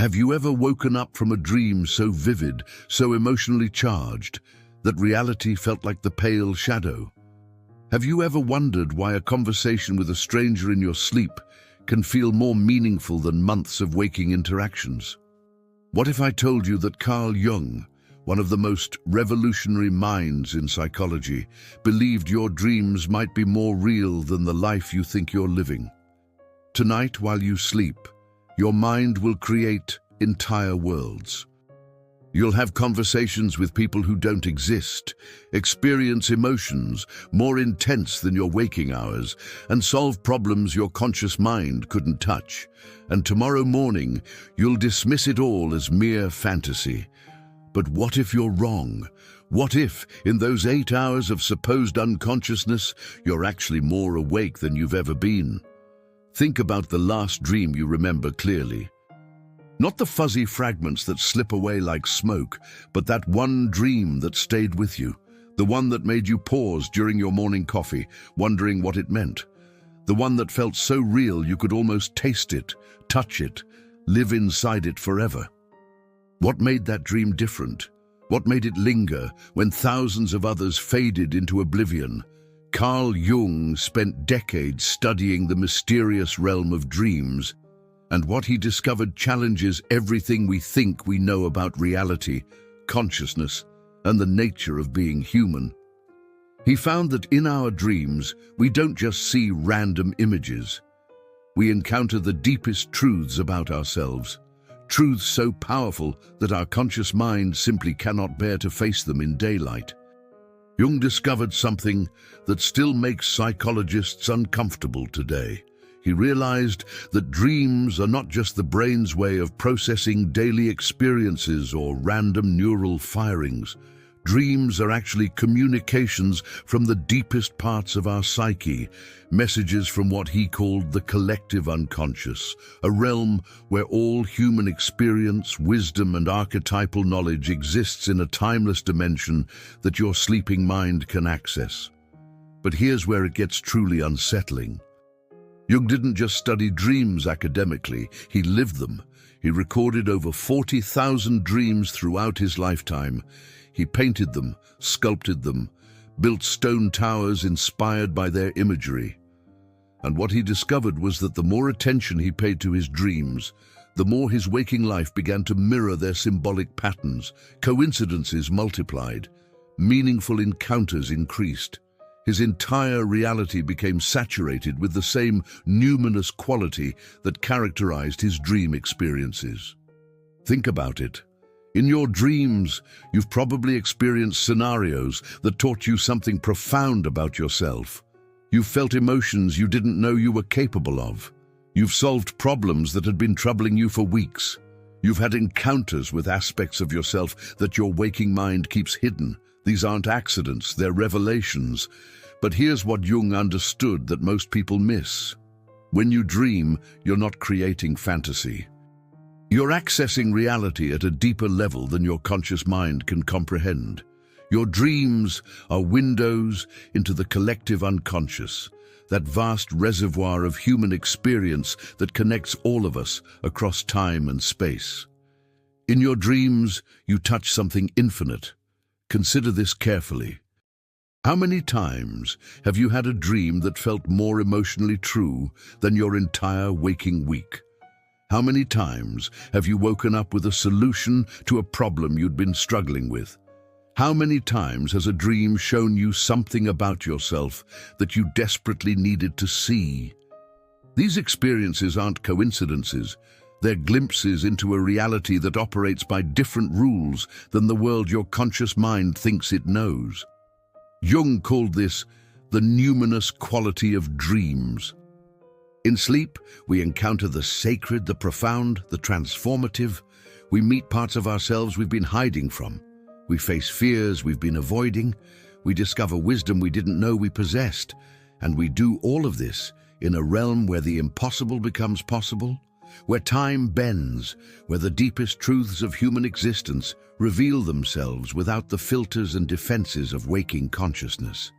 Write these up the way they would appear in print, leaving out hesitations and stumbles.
Have you ever woken up from a dream so vivid, so emotionally charged, that reality felt like the pale shadow? Have you ever wondered why a conversation with a stranger in your sleep can feel more meaningful than months of waking interactions? What if I told you that Carl Jung, one of the most revolutionary minds in psychology, believed your dreams might be more real than the life you think you're living? Tonight, while you sleep, your mind will create entire worlds. You'll have conversations with people who don't exist, experience emotions more intense than your waking hours, and solve problems your conscious mind couldn't touch. And tomorrow morning, you'll dismiss it all as mere fantasy. But what if you're wrong? What if, in those 8 hours of supposed unconsciousness, you're actually more awake than you've ever been? Think about the last dream you remember clearly. Not the fuzzy fragments that slip away like smoke, but that one dream that stayed with you, the one that made you pause during your morning coffee, wondering what it meant, the one that felt so real you could almost taste it, touch it, live inside it forever. What made that dream different? What made it linger when thousands of others faded into oblivion? Carl Jung spent decades studying the mysterious realm of dreams, and what he discovered challenges everything we think we know about reality, consciousness, and the nature of being human. He found that in our dreams, we don't just see random images. We encounter the deepest truths about ourselves, truths so powerful that our conscious mind simply cannot bear to face them in daylight. Jung discovered something that still makes psychologists uncomfortable today. He realized that dreams are not just the brain's way of processing daily experiences or random neural firings. Dreams are actually communications from the deepest parts of our psyche, messages from what he called the collective unconscious, a realm where all human experience, wisdom, and archetypal knowledge exists in a timeless dimension that your sleeping mind can access. But here's where it gets truly unsettling. Jung didn't just study dreams academically, he lived them. He recorded over 40,000 dreams throughout his lifetime. He painted them, sculpted them, built stone towers inspired by their imagery. And what he discovered was that the more attention he paid to his dreams, the more his waking life began to mirror their symbolic patterns. Coincidences multiplied, meaningful encounters increased. His entire reality became saturated with the same numinous quality that characterized his dream experiences. Think about it. In your dreams, you've probably experienced scenarios that taught you something profound about yourself. You've felt emotions you didn't know you were capable of. You've solved problems that had been troubling you for weeks. You've had encounters with aspects of yourself that your waking mind keeps hidden. These aren't accidents, they're revelations. But here's what Jung understood that most people miss. When you dream, you're not creating fantasy. You're accessing reality at a deeper level than your conscious mind can comprehend. Your dreams are windows into the collective unconscious, that vast reservoir of human experience that connects all of us across time and space. In your dreams, you touch something infinite. Consider this carefully. How many times have you had a dream that felt more emotionally true than your entire waking week? How many times have you woken up with a solution to a problem you'd been struggling with? How many times has a dream shown you something about yourself that you desperately needed to see? These experiences aren't coincidences. They're glimpses into a reality that operates by different rules than the world your conscious mind thinks it knows. Jung called this the numinous quality of dreams. In sleep, we encounter the sacred, the profound, the transformative. We meet parts of ourselves we've been hiding from. We face fears we've been avoiding. We discover wisdom we didn't know we possessed. And we do all of this in a realm where the impossible becomes possible, where time bends, where the deepest truths of human existence reveal themselves without the filters and defenses of waking consciousness.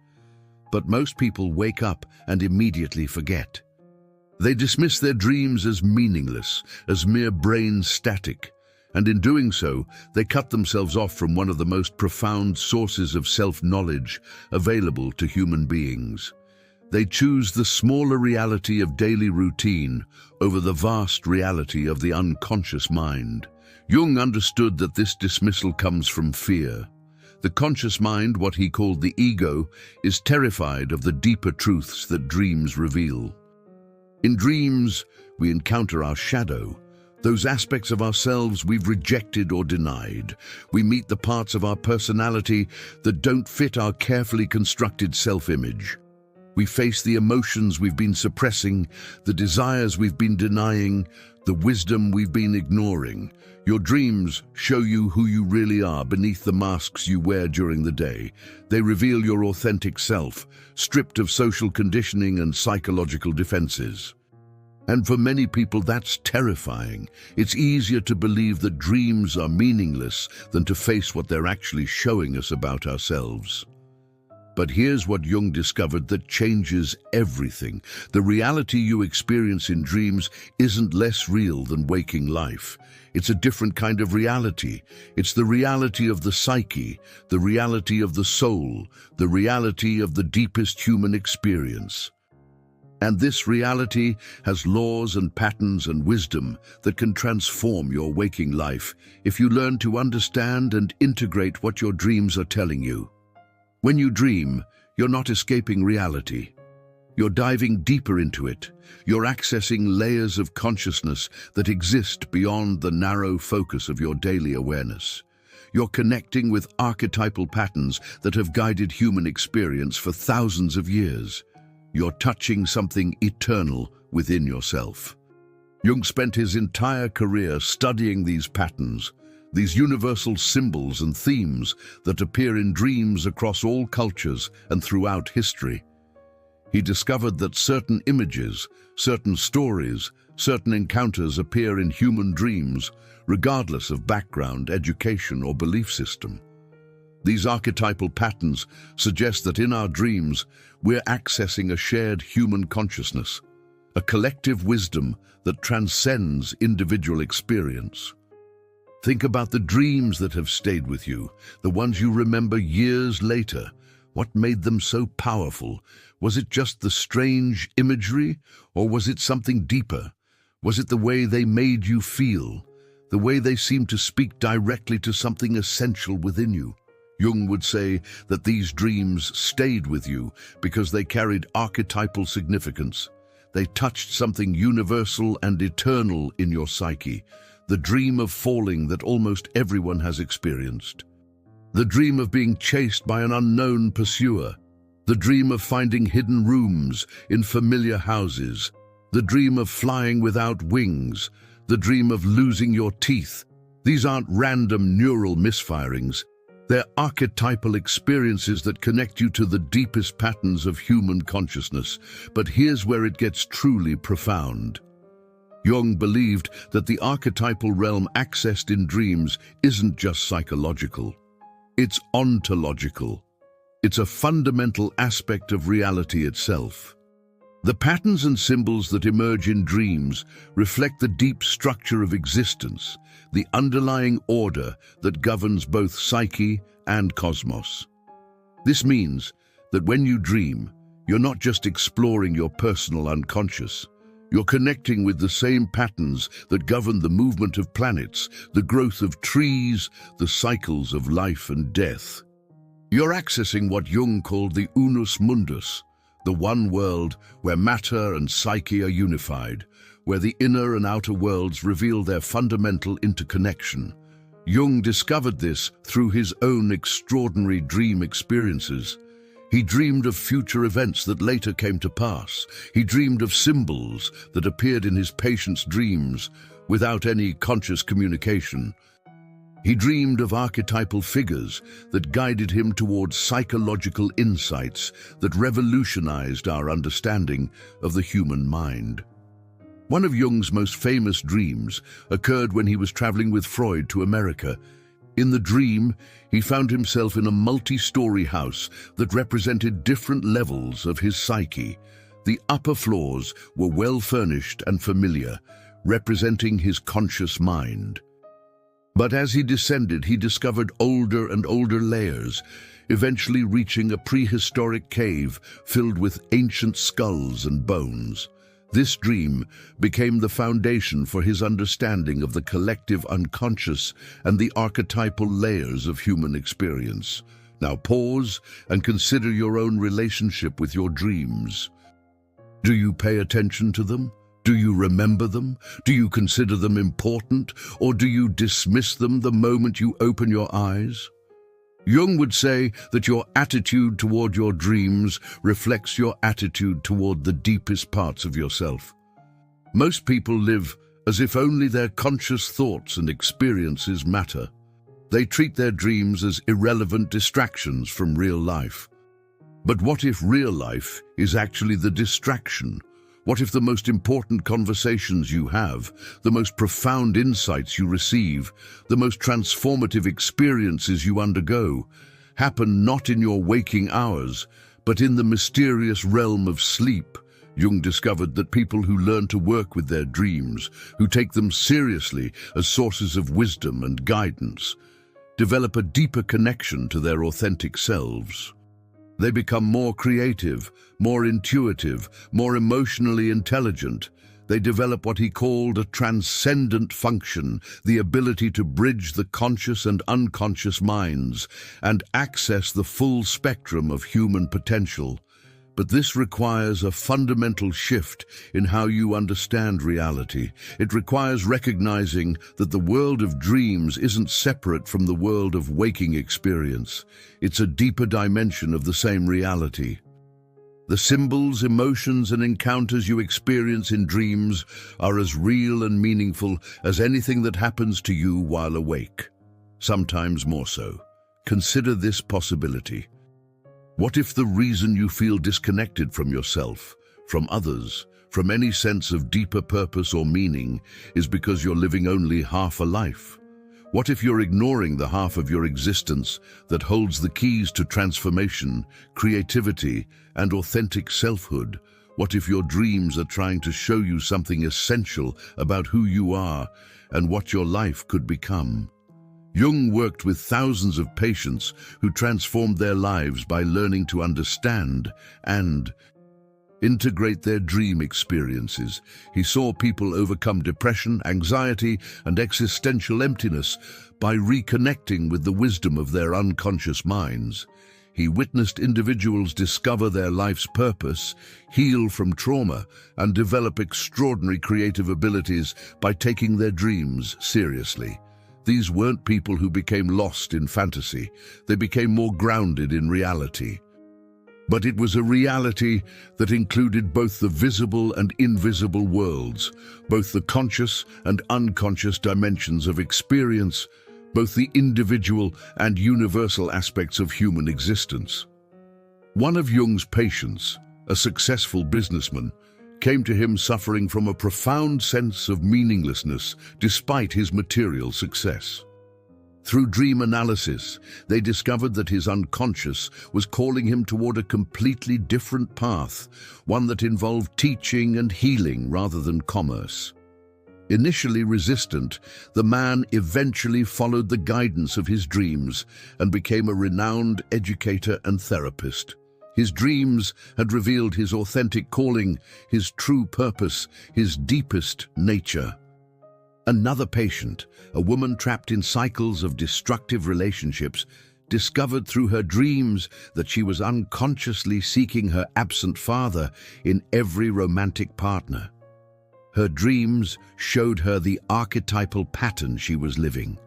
But most people wake up and immediately forget. They dismiss their dreams as meaningless, as mere brain static, and in doing so, they cut themselves off from one of the most profound sources of self-knowledge available to human beings. They choose the smaller reality of daily routine over the vast reality of the unconscious mind. Jung understood that this dismissal comes from fear. The conscious mind, what he called the ego, is terrified of the deeper truths that dreams reveal. In dreams, we encounter our shadow, those aspects of ourselves we've rejected or denied. We meet the parts of our personality that don't fit our carefully constructed self-image. We face the emotions we've been suppressing, the desires we've been denying, the wisdom we've been ignoring. Your dreams show you who you really are beneath the masks you wear during the day. They reveal your authentic self, stripped of social conditioning and psychological defenses. And for many people, that's terrifying. It's easier to believe that dreams are meaningless than to face what they're actually showing us about ourselves. But here's what Jung discovered that changes everything. The reality you experience in dreams isn't less real than waking life. It's a different kind of reality. It's the reality of the psyche, the reality of the soul, the reality of the deepest human experience. And this reality has laws and patterns and wisdom that can transform your waking life if you learn to understand and integrate what your dreams are telling you. When you dream, you're not escaping reality. You're diving deeper into it. You're accessing layers of consciousness that exist beyond the narrow focus of your daily awareness. You're connecting with archetypal patterns that have guided human experience for thousands of years. You're touching something eternal within yourself. Jung spent his entire career studying these patterns, these universal symbols and themes that appear in dreams across all cultures and throughout history. He discovered that certain images, certain stories, certain encounters appear in human dreams, regardless of background, education, or belief system. These archetypal patterns suggest that in our dreams, we're accessing a shared human consciousness, a collective wisdom that transcends individual experience. Think about the dreams that have stayed with you, the ones you remember years later. What made them so powerful? Was it just the strange imagery, or was it something deeper? Was it the way they made you feel, the way they seemed to speak directly to something essential within you? Jung would say that these dreams stayed with you because they carried archetypal significance. They touched something universal and eternal in your psyche, the dream of falling that almost everyone has experienced. The dream of being chased by an unknown pursuer. The dream of finding hidden rooms in familiar houses. The dream of flying without wings. The dream of losing your teeth. These aren't random neural misfirings. They're archetypal experiences that connect you to the deepest patterns of human consciousness. But here's where it gets truly profound. Jung believed that the archetypal realm accessed in dreams isn't just psychological. It's ontological. It's a fundamental aspect of reality itself. The patterns and symbols that emerge in dreams reflect the deep structure of existence, the underlying order that governs both psyche and cosmos. This means that when you dream, you're not just exploring your personal unconscious. You're connecting with the same patterns that govern the movement of planets, the growth of trees, the cycles of life and death. You're accessing what Jung called the unus mundus, the one world where matter and psyche are unified, where the inner and outer worlds reveal their fundamental interconnection. Jung discovered this through his own extraordinary dream experiences. He dreamed of future events that later came to pass. He dreamed of symbols that appeared in his patients' dreams without any conscious communication. He dreamed of archetypal figures that guided him towards psychological insights that revolutionized our understanding of the human mind. One of Jung's most famous dreams occurred when he was traveling with Freud to America. In the dream, he found himself in a multi-story house that represented different levels of his psyche. The upper floors were well furnished and familiar, representing his conscious mind. But as he descended, he discovered older and older layers, eventually reaching a prehistoric cave filled with ancient skulls and bones. This dream became the foundation for his understanding of the collective unconscious and the archetypal layers of human experience. Now pause and consider your own relationship with your dreams. Do you pay attention to them? Do you remember them? Do you consider them important? Or do you dismiss them the moment you open your eyes? Jung would say that your attitude toward your dreams reflects your attitude toward the deepest parts of yourself. Most people live as if only their conscious thoughts and experiences matter. They treat their dreams as irrelevant distractions from real life. But what if real life is actually the distraction? What if the most important conversations you have, the most profound insights you receive, the most transformative experiences you undergo, happen not in your waking hours, but in the mysterious realm of sleep? Jung discovered that people who learn to work with their dreams, who take them seriously as sources of wisdom and guidance, develop a deeper connection to their authentic selves. They become more creative, more intuitive, more emotionally intelligent. They develop what he called a transcendent function, the ability to bridge the conscious and unconscious minds and access the full spectrum of human potential. But this requires a fundamental shift in how you understand reality. It requires recognizing that the world of dreams isn't separate from the world of waking experience. It's a deeper dimension of the same reality. The symbols, emotions, and encounters you experience in dreams are as real and meaningful as anything that happens to you while awake. Sometimes more so. Consider this possibility. What if the reason you feel disconnected from yourself, from others, from any sense of deeper purpose or meaning is because you're living only half a life? What if you're ignoring the half of your existence that holds the keys to transformation, creativity, and authentic selfhood? What if your dreams are trying to show you something essential about who you are and what your life could become? Jung worked with thousands of patients who transformed their lives by learning to understand and integrate their dream experiences. He saw people overcome depression, anxiety, and existential emptiness by reconnecting with the wisdom of their unconscious minds. He witnessed individuals discover their life's purpose, heal from trauma, and develop extraordinary creative abilities by taking their dreams seriously. These weren't people who became lost in fantasy. They became more grounded in reality. But it was a reality that included both the visible and invisible worlds, both the conscious and unconscious dimensions of experience, both the individual and universal aspects of human existence. One of Jung's patients, a successful businessman, came to him suffering from a profound sense of meaninglessness despite his material success. Through dream analysis, they discovered that his unconscious was calling him toward a completely different path, one that involved teaching and healing rather than commerce. Initially resistant, the man eventually followed the guidance of his dreams and became a renowned educator and therapist. His dreams had revealed his authentic calling, his true purpose, his deepest nature. Another patient, a woman trapped in cycles of destructive relationships, discovered through her dreams that she was unconsciously seeking her absent father in every romantic partner. Her dreams showed her the archetypal pattern she was living,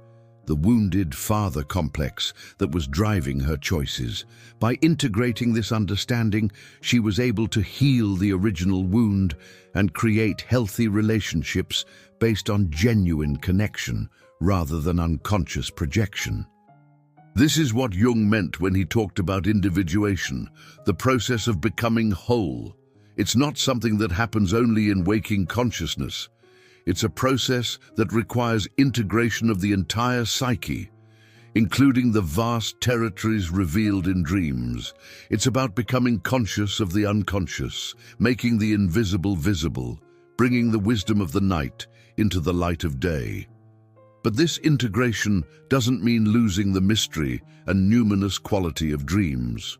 the wounded father complex that was driving her choices. By integrating this understanding, she was able to heal the original wound and create healthy relationships based on genuine connection rather than unconscious projection. This is what Jung meant when he talked about individuation, the process of becoming whole. It's not something that happens only in waking consciousness. It's a process that requires integration of the entire psyche. including the vast territories revealed in dreams. It's about becoming conscious of the unconscious, making the invisible visible, bringing the wisdom of the night into the light of day. But this integration doesn't mean losing the mystery and numinous quality of dreams.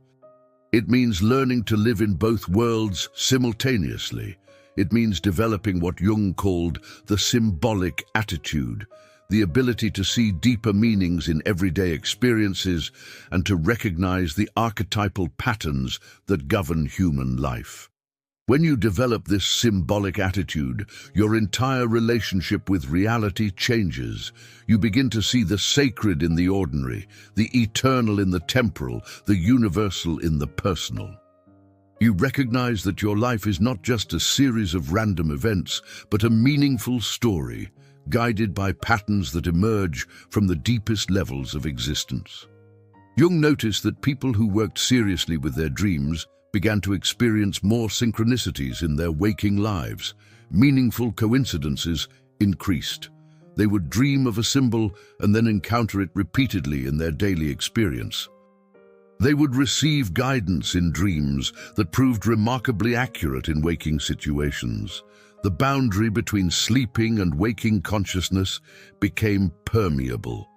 It means learning to live in both worlds simultaneously. It means developing what Jung called the symbolic attitude, the ability to see deeper meanings in everyday experiences and to recognize the archetypal patterns that govern human life. When you develop this symbolic attitude, your entire relationship with reality changes. You begin to see the sacred in the ordinary, the eternal in the temporal, the universal in the personal. You recognize that your life is not just a series of random events, but a meaningful story, guided by patterns that emerge from the deepest levels of existence. Jung noticed that people who worked seriously with their dreams began to experience more synchronicities in their waking lives. Meaningful coincidences increased. They would dream of a symbol and then encounter it repeatedly in their daily experience. They would receive guidance in dreams that proved remarkably accurate in waking situations. The boundary between sleeping and waking consciousness became permeable.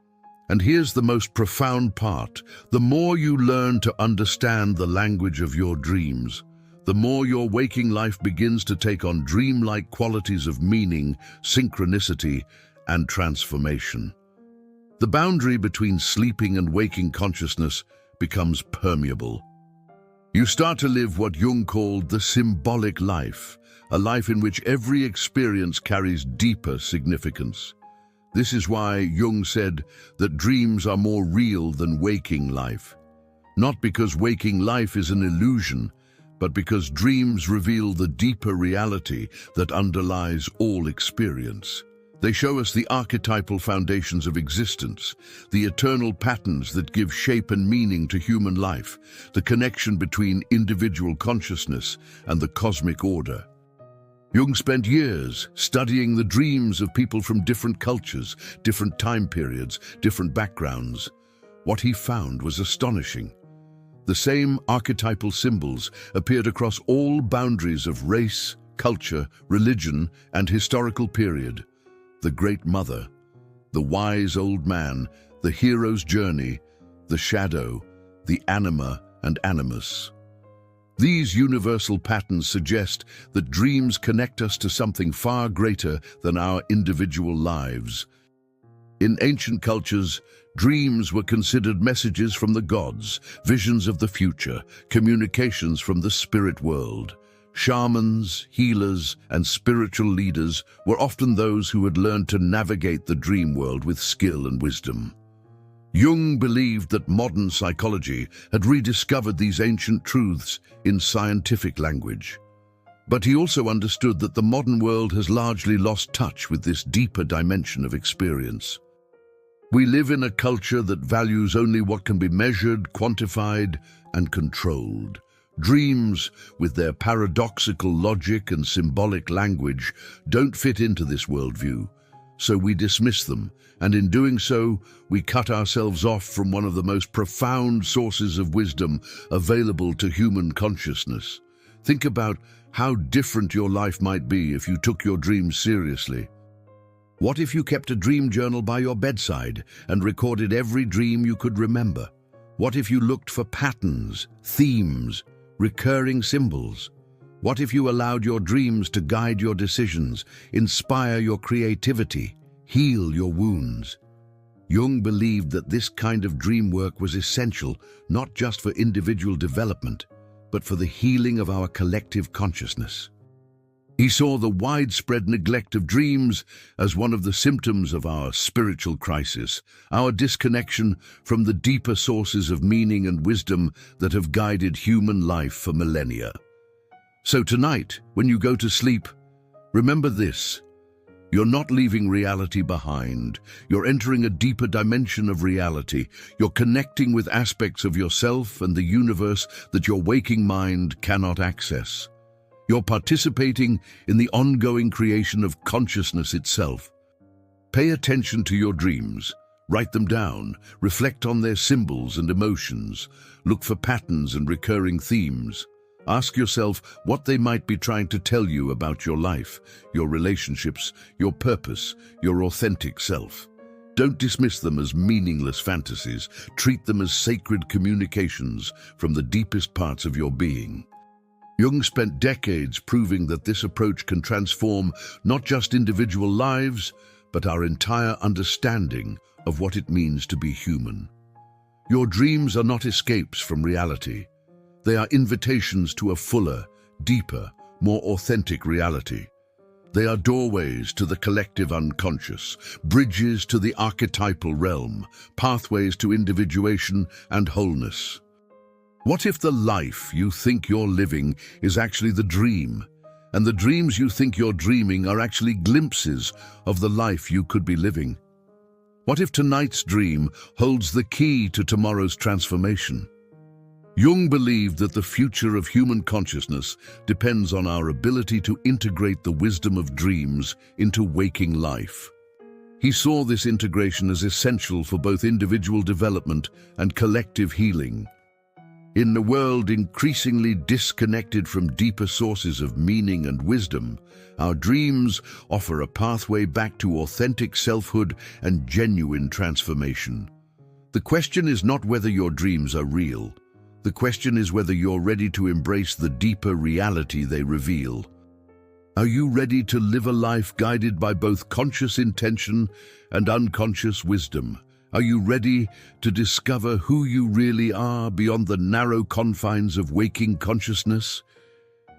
And here's the most profound part. The more you learn to understand the language of your dreams, the more your waking life begins to take on dreamlike qualities of meaning, synchronicity, and transformation. The boundary between sleeping and waking consciousness becomes permeable. You start to live what Jung called the symbolic life, a life in which every experience carries deeper significance. This is why Jung said that dreams are more real than waking life. Not because waking life is an illusion, but because dreams reveal the deeper reality that underlies all experience. They show us the archetypal foundations of existence, the eternal patterns that give shape and meaning to human life, the connection between individual consciousness and the cosmic order. Jung spent years studying the dreams of people from different cultures, different time periods, different backgrounds. What he found was astonishing. The same archetypal symbols appeared across all boundaries of race, culture, religion, and historical period. The Great Mother, the wise old man, the hero's journey, the shadow, the anima and animus. These universal patterns suggest that dreams connect us to something far greater than our individual lives. In ancient cultures, dreams were considered messages from the gods, visions of the future, communications from the spirit world. Shamans, healers, and spiritual leaders were often those who had learned to navigate the dream world with skill and wisdom. Jung believed that modern psychology had rediscovered these ancient truths in scientific language. But he also understood that the modern world has largely lost touch with this deeper dimension of experience. We live in a culture that values only what can be measured, quantified, and controlled. Dreams, with their paradoxical logic and symbolic language, don't fit into this worldview. So we dismiss them, and in doing so, we cut ourselves off from one of the most profound sources of wisdom available to human consciousness. Think about how different your life might be if you took your dreams seriously. What if you kept a dream journal by your bedside and recorded every dream you could remember? What if you looked for patterns, themes, recurring symbols? What if you allowed your dreams to guide your decisions, inspire your creativity, heal your wounds? Jung believed that this kind of dream work was essential not just for individual development, but for the healing of our collective consciousness. He saw the widespread neglect of dreams as one of the symptoms of our spiritual crisis, our disconnection from the deeper sources of meaning and wisdom that have guided human life for millennia. So tonight, when you go to sleep, remember this. You're not leaving reality behind. You're entering a deeper dimension of reality. You're connecting with aspects of yourself and the universe that your waking mind cannot access. You're participating in the ongoing creation of consciousness itself. Pay attention to your dreams. Write them down, reflect on their symbols and emotions, look for patterns and recurring themes. Ask yourself what they might be trying to tell you about your life, your relationships, your purpose, your authentic self. Don't dismiss them as meaningless fantasies. Treat them as sacred communications from the deepest parts of your being. Jung spent decades proving that this approach can transform not just individual lives, but our entire understanding of what it means to be human. Your dreams are not escapes from reality. They are invitations to a fuller, deeper, more authentic reality. They are doorways to the collective unconscious, bridges to the archetypal realm, pathways to individuation and wholeness. What if the life you think you're living is actually the dream, and the dreams you think you're dreaming are actually glimpses of the life you could be living? What if tonight's dream holds the key to tomorrow's transformation? Jung believed that the future of human consciousness depends on our ability to integrate the wisdom of dreams into waking life. He saw this integration as essential for both individual development and collective healing. In a world increasingly disconnected from deeper sources of meaning and wisdom, our dreams offer a pathway back to authentic selfhood and genuine transformation. The question is not whether your dreams are real. The question is whether you're ready to embrace the deeper reality they reveal. Are you ready to live a life guided by both conscious intention and unconscious wisdom? Are you ready to discover who you really are beyond the narrow confines of waking consciousness?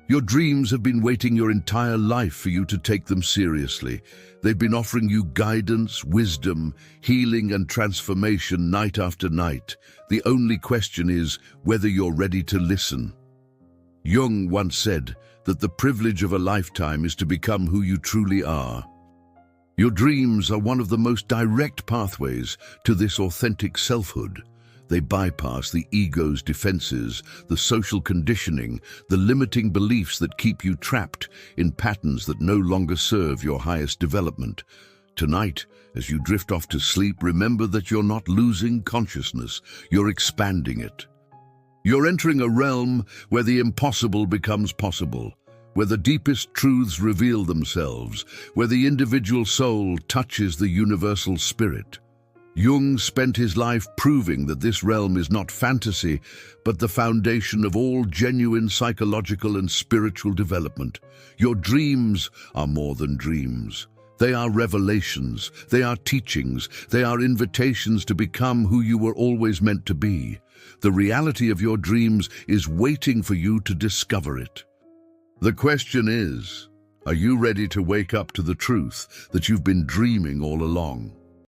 Your dreams have been waiting your entire life for you to take them seriously. They've been offering you guidance, wisdom, healing, and transformation night after night. The only question is whether you're ready to listen. Jung once said that the privilege of a lifetime is to become who you truly are. Your dreams are one of the most direct pathways to this authentic selfhood. They bypass the ego's defenses, the social conditioning, the limiting beliefs that keep you trapped in patterns that no longer serve your highest development. Tonight, as you drift off to sleep, remember that you're not losing consciousness, you're expanding it. You're entering a realm where the impossible becomes possible, where the deepest truths reveal themselves, where the individual soul touches the universal spirit. Jung spent his life proving that this realm is not fantasy, but the foundation of all genuine psychological and spiritual development. Your dreams are more than dreams. They are revelations, they are teachings, they are invitations to become who you were always meant to be. The reality of your dreams is waiting for you to discover it. The question is, are you ready to wake up to the truth that you've been dreaming all along?